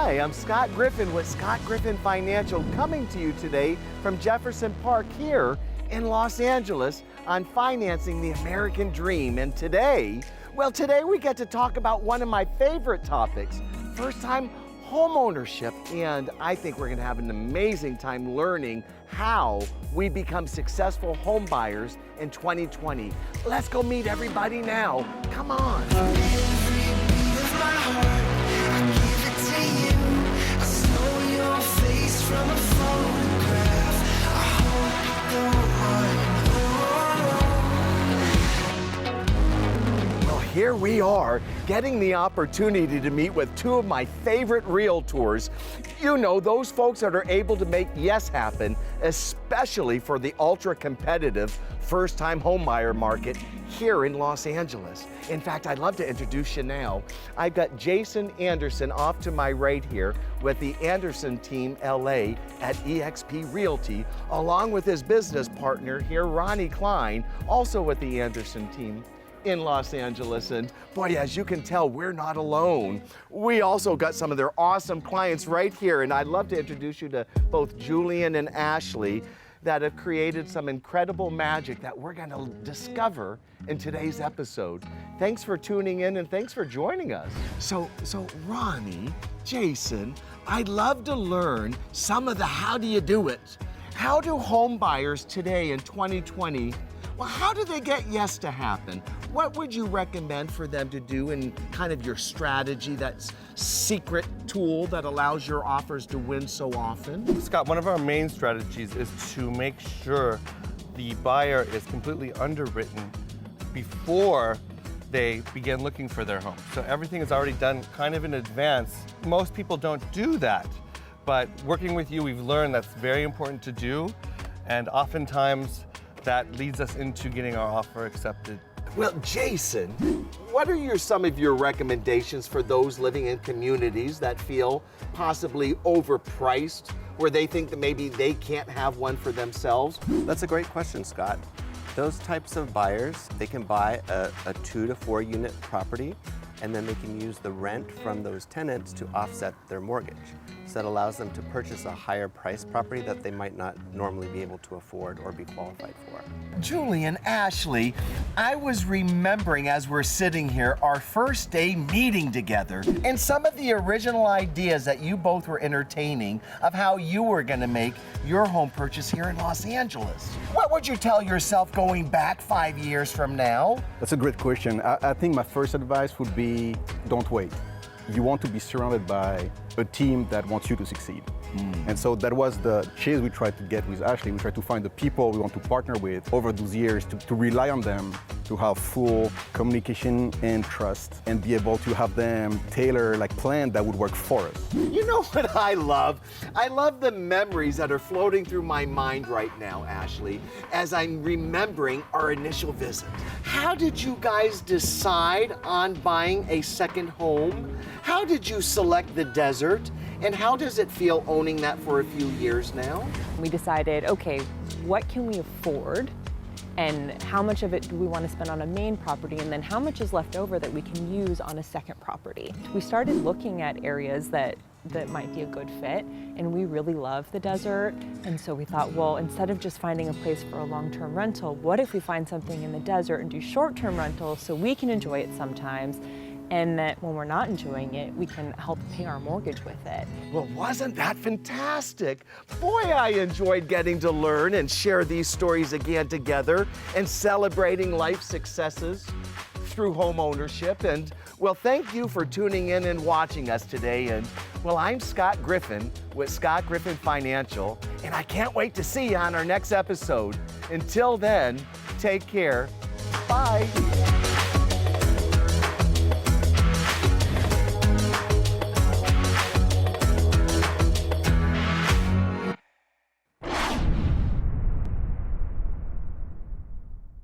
Hi, I'm Scott Griffin with Scott Griffin Financial, coming to you today from Jefferson Park here in Los Angeles on financing the American dream. And today we get to talk about one of my favorite topics, first-time homeownership. And I think we're gonna have an amazing time learning how we become successful home buyers in 2020. Let's go meet everybody now. Come on. From a photograph, I hope. Well, here we are, getting the opportunity to meet with two of my favorite realtors. You know, those folks that are able to make yes happen, especially for the ultra-competitive first-time homebuyer market here in Los Angeles. In fact, I'd love to introduce you now. I've got Jason Anderson off to my right here with the Anderson team LA at eXp Realty, along with his business partner here, Ronnie Klein, also with the Anderson team in Los Angeles. And boy, as you can tell, we're not alone. We also got some of their awesome clients right here, and I'd love to introduce you to both Julian and Ashley that have created some incredible magic that we're gonna discover in today's episode. Thanks for tuning in and thanks for joining us. So Ronnie, Jason, I'd love to learn some of the how do you do it. How do home buyers today in 2020, well, how do they get yes to happen? What would you recommend for them to do in kind of your strategy, that secret tool that allows your offers to win so often? Scott, one of our main strategies is to make sure the buyer is completely underwritten before they begin looking for their home. So everything is already done kind of in advance. Most people don't do that, but working with you, we've learned that's very important to do, and oftentimes that leads us into getting our offer accepted. Well, Jason, what are some of your recommendations for those living in communities that feel possibly overpriced, where they think that maybe they can't have one for themselves? That's a great question, Scott. Those types of buyers, they can buy a 2 to 4 unit property, and then they can use the rent from those tenants to offset their mortgage. So that allows them to purchase a higher price property that they might not normally be able to afford or be qualified for. Julian, Ashley, I was remembering as we're sitting here our first day meeting together and some of the original ideas that you both were entertaining of how you were gonna make your home purchase here in Los Angeles. What would you tell yourself going back 5 years from now? That's a great question. I think my first advice would be, don't wait. You want to be surrounded by a team that wants you to succeed. And so that was the chase we tried to get with Ashley. We tried to find the people we want to partner with over those years, to rely on them, to have full communication and trust, and be able to have them tailor plan that would work for us. You know what I love? I love the memories that are floating through my mind right now, Ashley, as I'm remembering our initial visit. How did you guys decide on buying a second home? How did you select the desert? And how does it feel owning that for a few years now? We decided, okay, what can we afford? And how much of it do we want to spend on a main property? And then how much is left over that we can use on a second property? We started looking at areas that might be a good fit, and we really love the desert. And so we thought, well, instead of just finding a place for a long-term rental, what if we find something in the desert and do short-term rentals so we can enjoy it sometimes, and that when we're not enjoying it, we can help pay our mortgage with it. Well, wasn't that fantastic? Boy, I enjoyed getting to learn and share these stories again together and celebrating life successes through home ownership. And well, thank you for tuning in and watching us today. And well, I'm Scott Griffin with Scott Griffin Financial, and I can't wait to see you on our next episode. Until then, take care. Bye.